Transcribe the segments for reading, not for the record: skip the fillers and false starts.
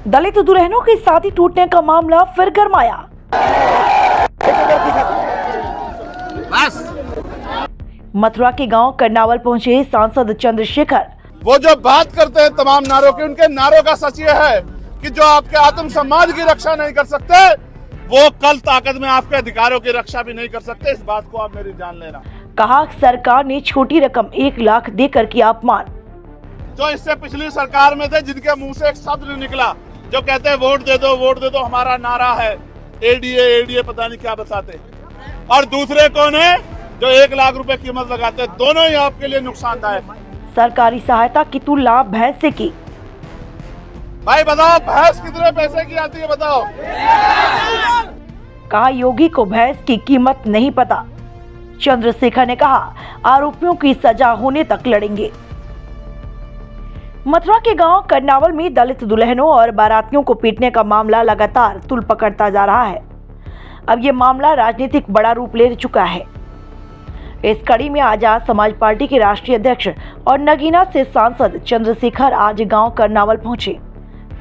दलित दुल्हनों की शादी टूटने का मामला फिर गरमाया। मथुरा के गांव करनावल पहुंचे सांसद चंद्रशेखर। वो जो बात करते हैं तमाम नारों की, उनके नारों का सच ये है कि जो आपके आत्मसम्मान की रक्षा नहीं कर सकते, वो कल ताकत में आपके अधिकारों की रक्षा भी नहीं कर सकते। इस बात को आप मेरी जान लेना। कहा सरकार ने छोटी रकम 1 लाख देकर किया अपमान। जो इससे पिछली सरकार में थे, जिनके मुंह से एक शब्द नहीं निकला, जो कहते हैं वोट दे दो हमारा नारा है, एडीए पता नहीं क्या बताते, और दूसरे कौन है जो 1 लाख रुपए कीमत लगाते हैं। दोनों ही आपके लिए नुकसानदायक। सरकारी सहायता की तुलना भैंस से की। भाई बताओ, भैंस कितने पैसे की आती है बताओ। कहा योगी को भैंस की कीमत नहीं पता। चंद्रशेखर ने कहा आरोपियों की सजा होने तक लड़ेंगे। मथुरा के गांव करनावल में दलित दुल्हनों और बारातियों को पीटने का मामला लगातार तूल पकड़ता जा रहा है। अब ये मामला राजनीतिक बड़ा रूप ले चुका है। इस कड़ी में आजाद समाज पार्टी के राष्ट्रीय अध्यक्ष और नगीना से सांसद चंद्रशेखर आज गांव करनावल पहुंचे,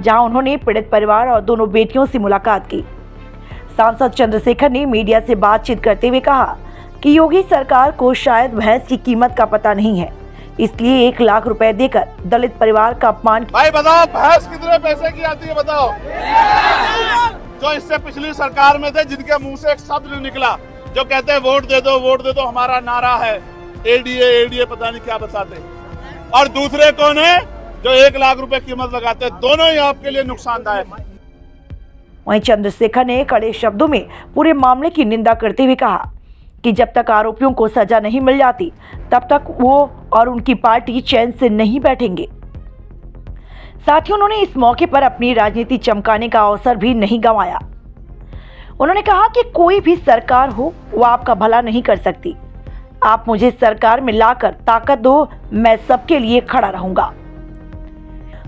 जहां उन्होंने पीड़ित परिवार और दोनों बेटियों से मुलाकात की। सांसद चंद्रशेखर ने मीडिया से बातचीत करते हुए कहा कि योगी सरकार को शायद भैंस की कीमत का पता नहीं है, इसलिए 1 लाख रुपए देकर दलित परिवार का अपमान। भाई बताओ, भैंस कितने पैसे की आती है बताओ। जो इससे पिछली सरकार में थे, जिनके मुंह से एक शब्द नहीं निकला, जो कहते हैं वोट दे दो हमारा नारा है, एडीए पता नहीं क्या बताते, और दूसरे कौन है जो 1 लाख रुपए कीमत लगाते हैं। दोनों ही आपके लिए नुकसानदायक। वहीं चंद्रशेखर ने कड़े शब्दों में पूरे मामले की निंदा करते हुए कहा कि जब तक आरोपियों को सजा नहीं मिल जाती, तब तक वो और उनकी पार्टी चैन से नहीं बैठेंगे। साथ ही उन्होंने इस मौके पर अपनी राजनीति चमकाने का अवसर भी नहीं गंवाया। उन्होंने कहा कि कोई भी सरकार हो, वो आपका भला नहीं कर सकती। आप मुझे सरकार में लाकर ताकत दो, मैं सबके लिए खड़ा रहूंगा।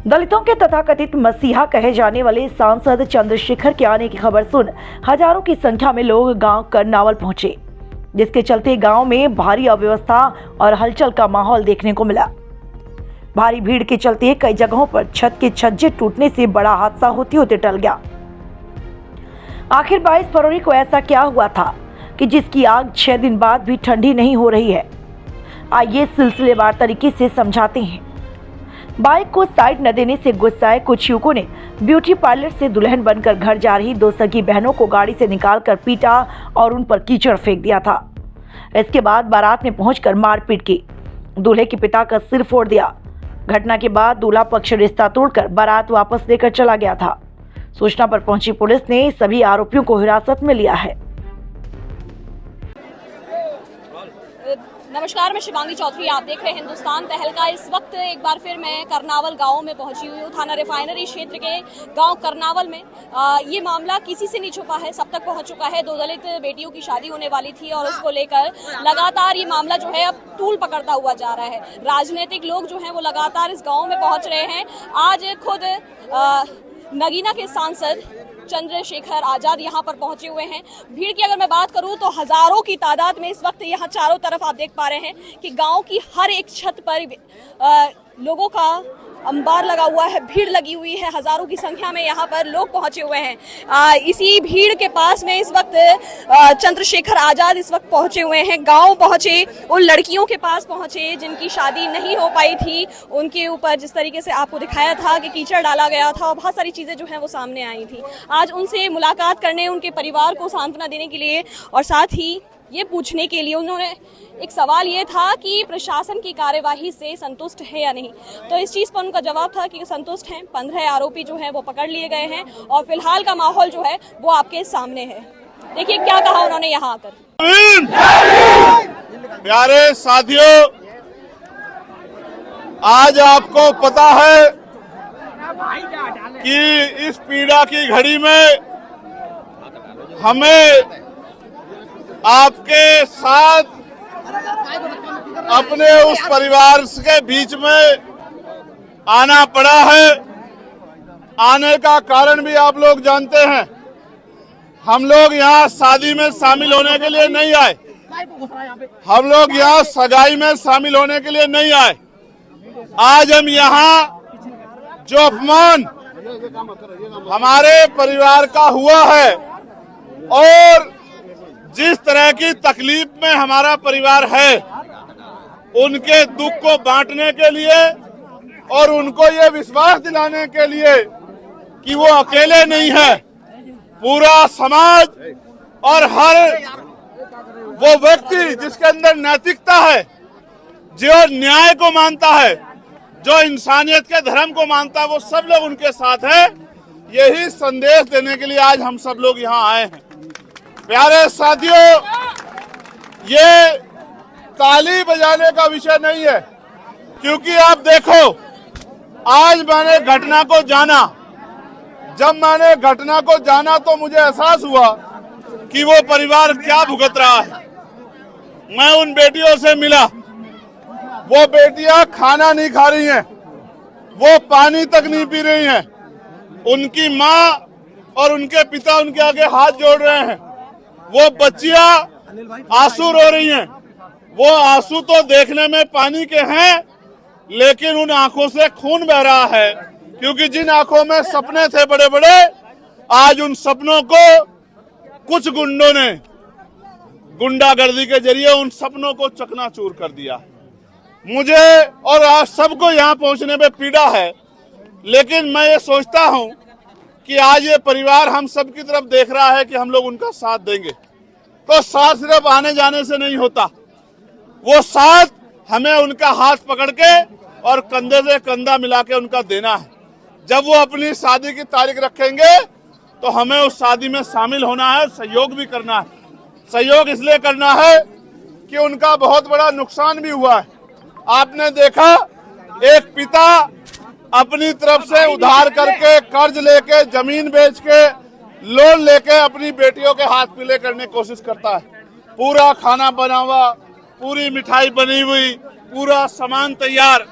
दलितों के तथाकथित मसीहा कहे जाने वाले सांसद चंद्रशेखर के आने की खबर सुन हजारों की संख्या में लोग गांव करनावल पहुंचे, जिसके चलते गांव में भारी अव्यवस्था और हलचल का माहौल देखने को मिला। भारी भीड़ के चलते कई जगहों पर छत के छज्जे टूटने से बड़ा हादसा होते होते टल गया। आखिर 22 फरवरी को ऐसा क्या हुआ था कि जिसकी आग 6 दिन बाद भी ठंडी नहीं हो रही है? आइए सिलसिलेवार तरीके से समझाते हैं। बाइक को साइड न देने से गुस्साए कुछ युवकों ने ब्यूटी पार्लर से दुल्हन बनकर घर जा रही 2 सगी बहनों को गाड़ी से निकालकर पीटा और उन पर कीचड़ फेंक दिया था। इसके बाद बारात में पहुंचकर मारपीट की, दूल्हे के पिता का सिर फोड़ दिया। घटना के बाद दूल्हा पक्ष रिश्ता तोड़कर बारात वापस लेकर चला गया था। सूचना पर पहुंची पुलिस ने सभी आरोपियों को हिरासत में लिया है। नमस्कार, मैं शिवांगी चौधरी, आप देख रहे हैं हिंदुस्तान तहलका। इस वक्त एक बार फिर मैं करनावल गांव में पहुंची हुई हूँ। थाना रिफाइनरी क्षेत्र के गांव करनावल में ये मामला किसी से नहीं छुपा है, सब तक पहुंच चुका है। 2 दलित बेटियों की शादी होने वाली थी और उसको लेकर लगातार ये मामला जो है अब तूल पकड़ता हुआ जा रहा है। राजनीतिक लोग जो है वो लगातार इस गाँव में पहुंच रहे हैं। आज खुद नगीना के सांसद चंद्रशेखर आजाद यहाँ पर पहुंचे हुए हैं। भीड़ की अगर मैं बात करूं तो हजारों की तादाद में इस वक्त यहाँ चारों तरफ आप देख पा रहे हैं कि गांव की हर एक छत पर लोगों का अंबार लगा हुआ है, भीड़ लगी हुई है। हजारों की संख्या में यहाँ पर लोग पहुंचे हुए हैं। इसी भीड़ के पास में इस वक्त चंद्रशेखर आजाद इस वक्त पहुंचे हुए हैं। गांव पहुंचे, उन लड़कियों के पास पहुंचे जिनकी शादी नहीं हो पाई थी। उनके ऊपर जिस तरीके से आपको दिखाया था कि कीचड़ डाला गया था और बहुत सारी चीजें जो है वो सामने आई थी। आज उनसे मुलाकात करने, उनके परिवार को सांत्वना देने के लिए और साथ ही ये पूछने के लिए उन्होंने एक सवाल ये था कि प्रशासन की कार्यवाही से संतुष्ट है या नहीं। तो इस चीज पर उनका जवाब था कि संतुष्ट हैं। 15 आरोपी जो हैं वो पकड़ लिए गए हैं और फिलहाल का माहौल जो है वो आपके सामने है। देखिए क्या कहा उन्होंने यहाँ आकर। प्यारे साथियों, आज आपको पता है कि इस पीड़ा की घड़ी में हमें आपके साथ अपने उस परिवार के बीच में आना पड़ा है। आने का कारण भी आप लोग जानते हैं। हम लोग यहाँ शादी में शामिल होने के लिए नहीं आए, हम लोग यहाँ सगाई में शामिल होने के लिए नहीं आए। आज हम यहाँ जो अपमान हमारे परिवार का हुआ है और जिस तरह की तकलीफ में हमारा परिवार है, उनके दुख को बांटने के लिए और उनको ये विश्वास दिलाने के लिए कि वो अकेले नहीं है, पूरा समाज और हर वो व्यक्ति जिसके अंदर नैतिकता है, जो न्याय को मानता है, जो इंसानियत के धर्म को मानता है, वो सब लोग उनके साथ है। यही संदेश देने के लिए आज हम सब लोग यहाँ आए हैं। प्यारे साथियों, ये ताली बजाने का विषय नहीं है, क्योंकि आप देखो, आज मैंने घटना को जाना। जब मैंने घटना को जाना तो मुझे एहसास हुआ कि वो परिवार क्या भुगत रहा है। मैं उन बेटियों से मिला, वो बेटियां खाना नहीं खा रही हैं, वो पानी तक नहीं पी रही हैं, उनकी माँ और उनके पिता उनके आगे हाथ जोड़ रहे हैं, वो बच्चियां आंसू रो रही हैं। वो आंसू तो देखने में पानी के हैं, लेकिन उन आंखों से खून बह रहा है, क्योंकि जिन आंखों में सपने थे बड़े बड़े, आज उन सपनों को कुछ गुंडों ने गुंडागर्दी के जरिए उन सपनों को चकनाचूर कर दिया। मुझे और आज सबको यहाँ पहुंचने में पीड़ा है, लेकिन मैं ये सोचता हूँ कि आज ये परिवार हम सब की तरफ देख रहा है कि हम लोग उनका साथ देंगे। तो साथ सिर्फ आने जाने से नहीं होता, वो साथ हमें उनका हाथ पकड़ के और कंधे से कंधा मिला के उनका देना है। जब वो अपनी शादी की तारीख रखेंगे तो हमें उस शादी में शामिल होना है, सहयोग भी करना है। सहयोग इसलिए करना है कि उनका बहुत बड़ा नुकसान भी हुआ है। आपने देखा, एक पिता अपनी तरफ से उधार करके, कर्ज लेके, जमीन बेच के, लोन लेके अपनी बेटियों के हाथ पीले करने की कोशिश करता है। पूरा खाना बना हुआ, पूरी मिठाई बनी हुई, पूरा सामान तैयार,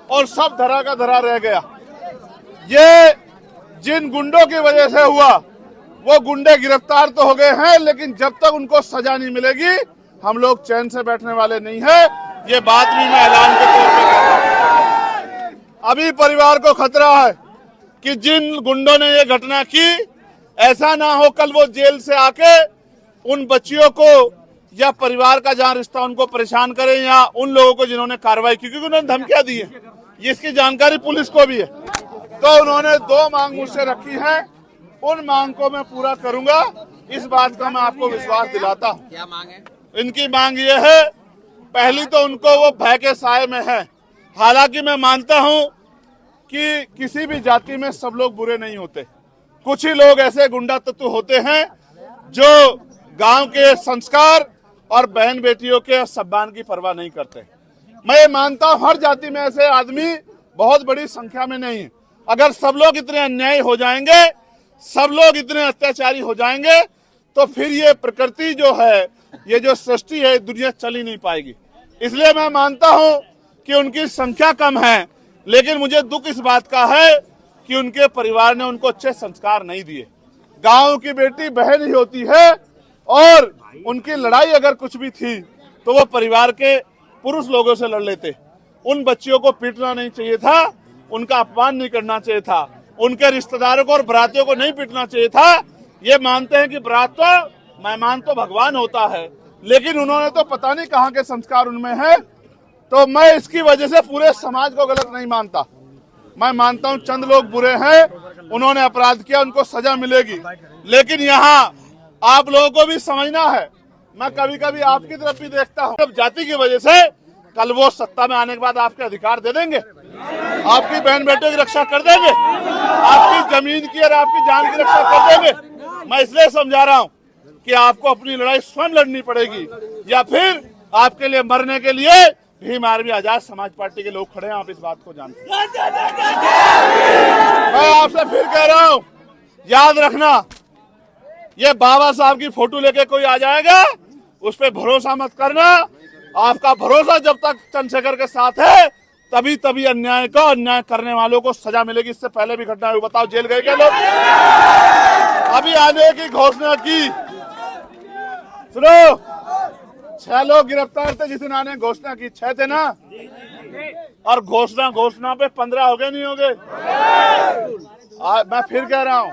और सब धरा का धरा रह गया। ये जिन गुंडों की वजह से हुआ, वो गुंडे गिरफ्तार तो हो गए हैं, लेकिन जब तक उनको सजा नहीं मिलेगी हम लोग चैन से बैठने वाले नहीं है। ये बात भी मैं ऐलान के तौर पे कर रहा हूं। अभी परिवार को खतरा है कि जिन गुंडों ने ये घटना की, ऐसा ना हो कल वो जेल से आके उन बच्चियों को या परिवार का जहां रिश्ता उनको परेशान करें, या उन लोगों को जिन्होंने कार्रवाई की, क्योंकि उन्होंने धमकियां दी है, इसकी जानकारी पुलिस को भी है। तो उन्होंने 2 मांग मुझसे रखी है, उन मांग को मैं पूरा करूंगा, इस बात का मैं आपको विश्वास दिलाता हूं। क्या मांग है? इनकी मांग ये है, पहली तो उनको वो भय के साए में है। हालांकि मैं मानता हूं कि किसी भी जाति में सब लोग बुरे नहीं होते, कुछ ही लोग ऐसे गुंडा तत्व होते हैं जो गांव के संस्कार और बहन बेटियों के सम्मान की परवाह नहीं करते। मैं ये मानता हूं हर जाति में ऐसे आदमी बहुत बड़ी संख्या में नहीं है। अगर सब लोग इतने अन्यायी हो जाएंगे, सब लोग इतने अत्याचारी हो जाएंगे, तो फिर ये प्रकृति जो है, ये जो सृष्टि है, दुनिया चल ही नहीं पाएगी। इसलिए मैं मानता हूं कि उनकी संख्या कम है, लेकिन मुझे दुख इस बात का है कि उनके परिवार ने उनको अच्छे संस्कार नहीं दिए। गांव की बेटी बहन ही होती है, और उनकी लड़ाई अगर कुछ भी थी तो वो परिवार के पुरुष लोगों से लड़ लेते। उन बच्चियों को पीटना नहीं चाहिए था, उनका अपमान नहीं करना चाहिए था, उनके रिश्तेदारों को और बरातियों को नहीं पीटना चाहिए था। ये मानते हैं कि बरात तो मेहमान तो भगवान होता है, लेकिन उन्होंने तो पता नहीं कहाँ के संस्कार उनमें है। तो मैं इसकी वजह से पूरे समाज को गलत नहीं मानता। मैं मानता हूँ चंद लोग बुरे हैं, उन्होंने अपराध किया, उनको सजा मिलेगी। लेकिन यहाँ आप लोगों को भी समझना है, मैं कभी कभी आपकी तरफ भी देखता हूँ, जब जाति की वजह से कल वो सत्ता में आने के बाद आपके अधिकार दे देंगे, आपकी बहन बेटों की रक्षा कर देंगे, आपकी जमीन की और आपकी जान की रक्षा कर देंगे। मैं इसलिए समझा रहा हूँ कि आपको अपनी लड़ाई स्वयं लड़नी पड़ेगी, या फिर आपके लिए मरने के लिए भीम आर्मी आजाद समाज पार्टी के लोग खड़े हैं, आप इस बात को जानते हैं। मैं आपसे फिर कह रहा हूँ, याद रखना, ये बाबा साहब की फोटो लेके कोई आ जाएगा, उस पर भरोसा मत करना। आपका भरोसा जब तक चंद्रशेखर के साथ है, तभी अन्याय करने वालों को सजा मिलेगी। इससे पहले भी घटना हुई, बताओ जेल गए क्या लोग? अभी आने की घोषणा की, सुनो, 6 लोग गिरफ्तार थे जिस दिन आने घोषणा की, 6 थे ना, और घोषणा पे 15 हो गए, नहीं हो गए? मैं फिर कह रहा हूं,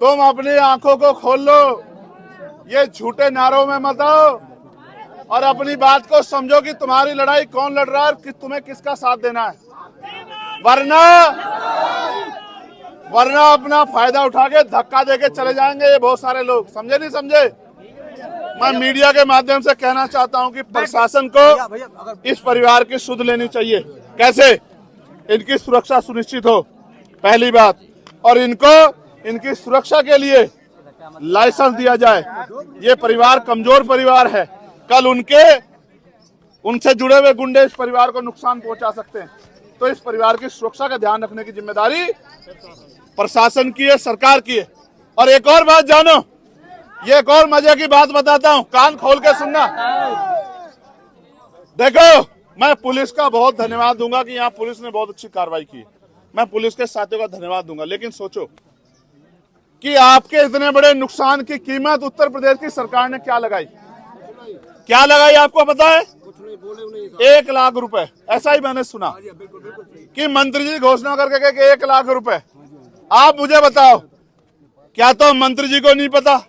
तुम अपनी आंखों को खोल लो, ये झूठे नारों में मत आओ और अपनी बात को समझो कि तुम्हारी लड़ाई कौन लड़ रहा है और कि तुम्हें किसका साथ देना है। वरना अपना फायदा उठा के धक्का देके चले जाएंगे ये बहुत सारे लोग। समझे नहीं समझे? मैं मीडिया के माध्यम से कहना चाहता हूं कि प्रशासन को इस परिवार की सुध लेनी चाहिए, कैसे इनकी सुरक्षा सुनिश्चित हो, पहली बात, और इनको इनकी सुरक्षा के लिए लाइसेंस दिया जाए। ये परिवार कमजोर परिवार है, कल उनसे जुड़े हुए गुंडे इस परिवार को नुकसान पहुंचा सकते हैं। तो इस परिवार की सुरक्षा का ध्यान रखने की जिम्मेदारी प्रशासन की है, सरकार की है। और एक और बात जानो, ये एक और मजे की बात बताता हूं, कान खोल के सुनना। देखो, मैं पुलिस का बहुत धन्यवाद दूंगा कि यहाँ पुलिस ने बहुत अच्छी कार्रवाई की है, मैं पुलिस के साथियों का धन्यवाद दूंगा। लेकिन सोचो कि आपके इतने बड़े नुकसान की कीमत उत्तर प्रदेश की सरकार ने क्या लगाई आपको पता है? 1 लाख रुपए, ऐसा ही मैंने सुना कि मंत्री जी घोषणा करके कि 1 लाख रुपए। आप मुझे बताओ, क्या तो मंत्री जी को नहीं पता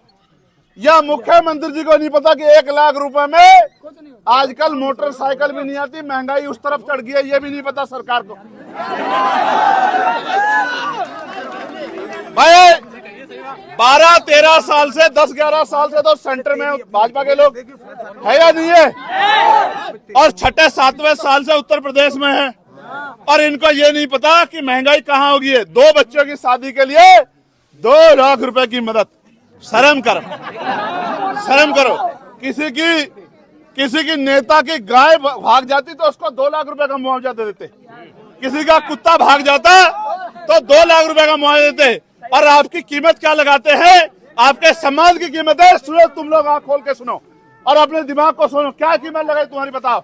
या मुख्यमंत्री जी को नहीं पता कि 1 लाख रुपए में आजकल मोटरसाइकिल भी नहीं आती, महंगाई उस तरफ चढ़ गई है, ये भी नहीं पता सरकार को? भाई 12-13 साल से 10-11 साल से तो सेंटर में भाजपा के लोग है या नहीं है, और 6-7वें साल से उत्तर प्रदेश में है, और इनको ये नहीं पता कि महंगाई कहाँ होगी है। 2 बच्चों की शादी के लिए 2 लाख रुपए की मदद। शर्म करो। किसी की नेता की गाय भाग जाती तो उसको 2 लाख रुपए का मुआवजा दे देते, किसी का कुत्ता भाग जाता तो 2 लाख रुपए का मुआवजा देते। और आपकी कीमत क्या लगाते हैं? आपके सम्मान की कीमत है। सुनो, तुम लोग आंख खोल के सुनो और अपने दिमाग को सुनो, क्या कीमत लगाई तुम्हारी? बताओ,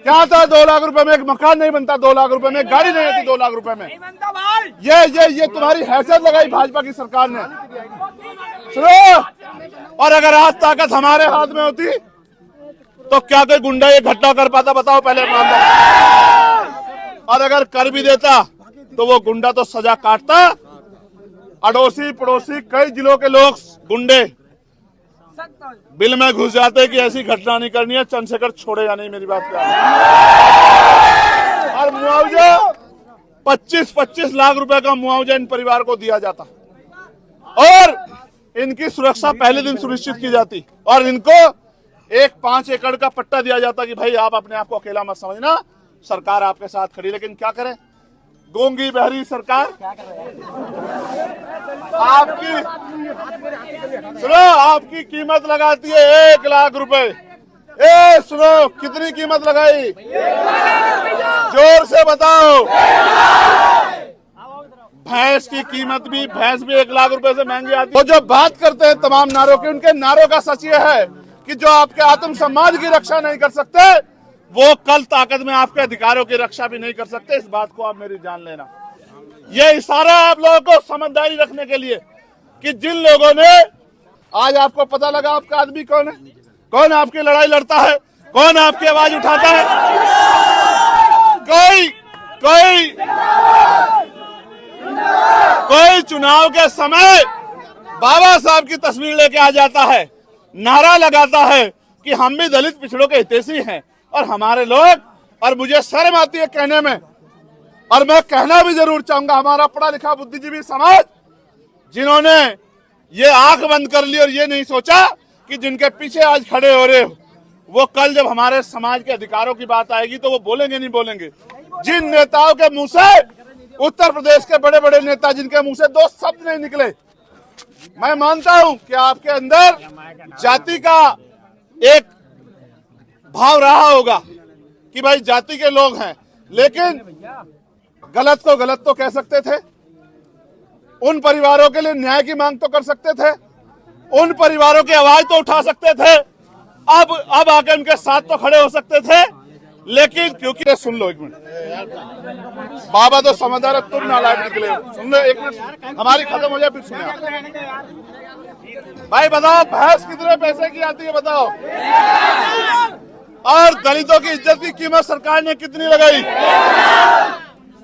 क्या था 2 लाख रुपए में? एक मकान नहीं बनता 2 लाख रुपए में, गाड़ी नहीं आती 2 लाख रुपए में। ये तुम्हारी हैसियत लगाई भाजपा की सरकार ने। सुनो, और अगर आज ताकत हमारे हाथ में होती तो क्या कोई गुंडा ये घटना कर पाता? बताओ पहले ईमानदार। और अगर कर भी देता तो वो गुंडा तो सजा काटता। अड़ोसी पड़ोसी कई जिलों के लोग गुंडे बिल में घुस जाते कि ऐसी घटना नहीं करनी है, चंद्रशेखर छोड़ेगा नहीं, मेरी बात क्या है। और मुआवजा 25-25 लाख रुपए का मुआवजा इन परिवार को दिया जाता और इनकी सुरक्षा पहले दिन सुनिश्चित की जाती और इनको एक 5 एकड़ का पट्टा दिया जाता कि भाई आप अपने आप को अकेला मत समझना, सरकार आपके साथ खड़ी। लेकिन क्या करें, गूंगी बहरी सरकार आपकी कीमत लगाती है 1 लाख रुपए। सुनो, कितनी कीमत लगाई? जोर से बताओ। भैंस की कीमत भी, भैंस भी 1 लाख रुपए से महंगी आती है। वो जो बात करते हैं तमाम नारों की, उनके नारों का सच ये है कि जो आपके आत्म सम्मान की रक्षा नहीं कर सकते, वो कल ताकत में आपके अधिकारों की रक्षा भी नहीं कर सकते। इस बात को आप मेरी जान लेना। ये इशारा आप लोगों को समझदारी रखने के लिए कि जिन लोगों ने, आज आपको पता लगा आपका आदमी कौन है, कौन आपकी लड़ाई लड़ता है, कौन आपकी आवाज उठाता है। कोई चुनाव के समय बाबा साहब की तस्वीर लेके आ जाता है, नारा लगाता है कि हम भी दलित पिछड़ों के हितैषी हैं और हमारे लोग, और मुझे शर्म आती है कहने में, और मैं कहना भी जरूर चाहूंगा, हमारा पढ़ा लिखा बुद्धिजीवी समाज जिन्होंने ये आंख बंद कर ली और ये नहीं सोचा कि जिनके पीछे आज खड़े हो रहे हो वो कल जब हमारे समाज के अधिकारों की बात आएगी तो वो बोलेंगे नहीं बोलेंगे। जिन नेताओं के मुंह से, उत्तर प्रदेश के बड़े बड़े नेता जिनके मुंह से 2 शब्द नहीं निकले, मैं मानता हूं कि आपके अंदर जाति का एक भाव रहा होगा कि भाई जाति के लोग हैं, लेकिन गलत को गलत तो कह सकते थे, उन परिवारों के लिए न्याय की मांग तो कर सकते थे, उन परिवारों की आवाज तो उठा सकते थे, अब आके उनके साथ तो खड़े हो सकते थे। लेकिन क्योंकि सुन लो एक मिनट, बाबा तो समझदार, तुम नालायक निकले। सुन लो एक मिनट, हमारी खत्म हो जाए फिर सुनिए। भाई बताओ, भैंस कितने पैसे की आती है बताओ, और दलितों की इज्जत की कीमत सरकार ने कितनी लगाई?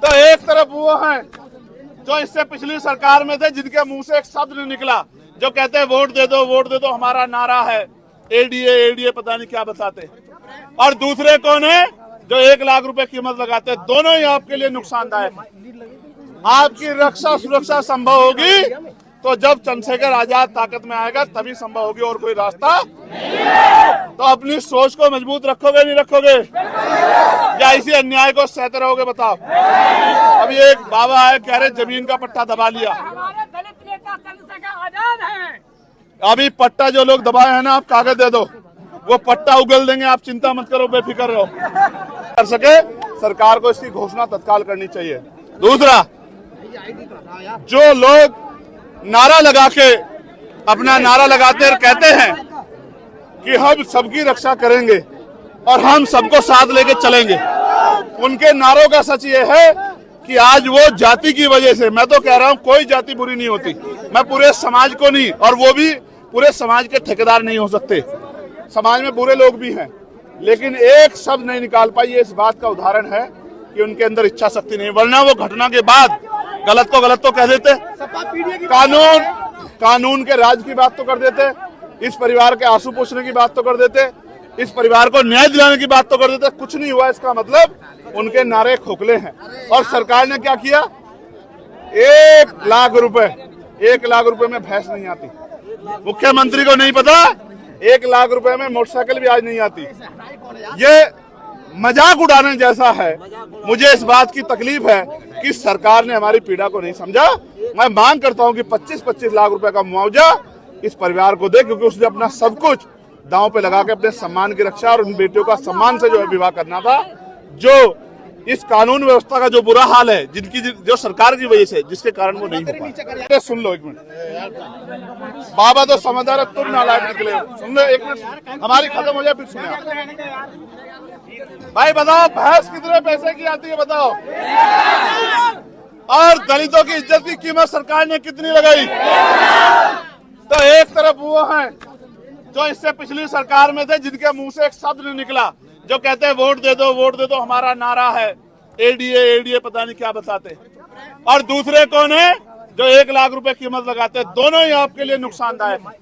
तो एक तरफ वो है जो इससे पिछली सरकार में थे, जिनके मुंह से एक शब्द नहीं निकला, जो कहते हैं वोट दे दो हमारा नारा है, एडीए एडीए पता नहीं क्या बताते। और दूसरे कौन है जो 1 लाख रुपए कीमत लगाते हैं। दोनों ही आपके लिए नुकसानदायक है। आपकी रक्षा सुरक्षा संभव होगी तो जब चंद्रशेखर आजाद ताकत में आएगा तभी संभव होगी, और कोई रास्ता तो अपनी सोच को मजबूत रखोगे नहीं रखोगे, या इसी अन्याय को सहते रहोगे बताओ। अभी एक बाबा है, कह रहे जमीन का पट्टा दबा लिया। हमारे दलित नेता चंद्रशेखर आजाद हैं। अभी पट्टा जो लोग दबाए हैं ना, आप कागज दे दो, वो पट्टा उगल देंगे, आप चिंता मत करो, बेफिक्र रहो। कर सके सरकार को इसकी घोषणा तत्काल करनी चाहिए। दूसरा, जो लोग नारा लगा के अपना नारा लगाते और कहते हैं कि हम सबकी रक्षा करेंगे और हम सबको साथ लेके चलेंगे, उनके नारों का सच ये है कि आज वो जाति की वजह से, मैं तो कह रहा हूं कोई जाति बुरी नहीं होती, मैं पूरे समाज को नहीं, और वो भी पूरे समाज के ठेकेदार नहीं हो सकते, समाज में बुरे लोग भी हैं, लेकिन एक शब्द नहीं निकाल पाई। ये इस बात का उदाहरण है कि उनके अंदर इच्छा शक्ति नहीं, वरना वो घटना के बाद गलत को गलत तो कह देते, कानून के राज की बात तो कर देते, इस परिवार के आंसू पोंछने की बात तो कर देते, इस परिवार को न्याय दिलाने की बात तो कर देते। कुछ नहीं हुआ, इसका मतलब उनके नारे खोखले हैं। और सरकार ने क्या किया, 1 लाख रुपए में भैंस नहीं आती। मुख्यमंत्री को नहीं पता 1 लाख रुपए में मोटरसाइकिल भी आज नहीं आती। ये मजाक उड़ाने जैसा है। मुझे इस बात की तकलीफ है कि सरकार ने हमारी पीड़ा को नहीं समझा। मैं मांग करता हूं कि 25-25 लाख रुपए का मुआवजा इस परिवार को दे, क्योंकि उसने अपना सब कुछ दांव पे लगा के अपने सम्मान की रक्षा और उन बेटियों का सम्मान से जो है विवाह करना था। जो इस कानून व्यवस्था का जो बुरा हाल है, जिनकी जो सरकार की वजह से, जिसके कारण वो नहीं हो पाया। सुन लो 1 मिनट, बाबा तो समझदार है, तुम नालायक निकले। सुन लो 1 मिनट, हमारी खत्म हो जाए फिर सुनिए। भाई बताओ, भैंस कितने पैसे की आती है बताओ, और दलितों की इज्जत की कीमत सरकार ने कितनी लगाई। तो एक तरफ वो हैं जो इससे पिछली सरकार में थे, जिनके मुंह से एक शब्द नहीं निकला, जो कहते हैं वोट दे दो हमारा नारा है, एडीए एडीए पता नहीं क्या बताते। और दूसरे कौन है जो 1 लाख रुपए कीमत लगाते हैं। दोनों ही आपके लिए नुकसानदायक है।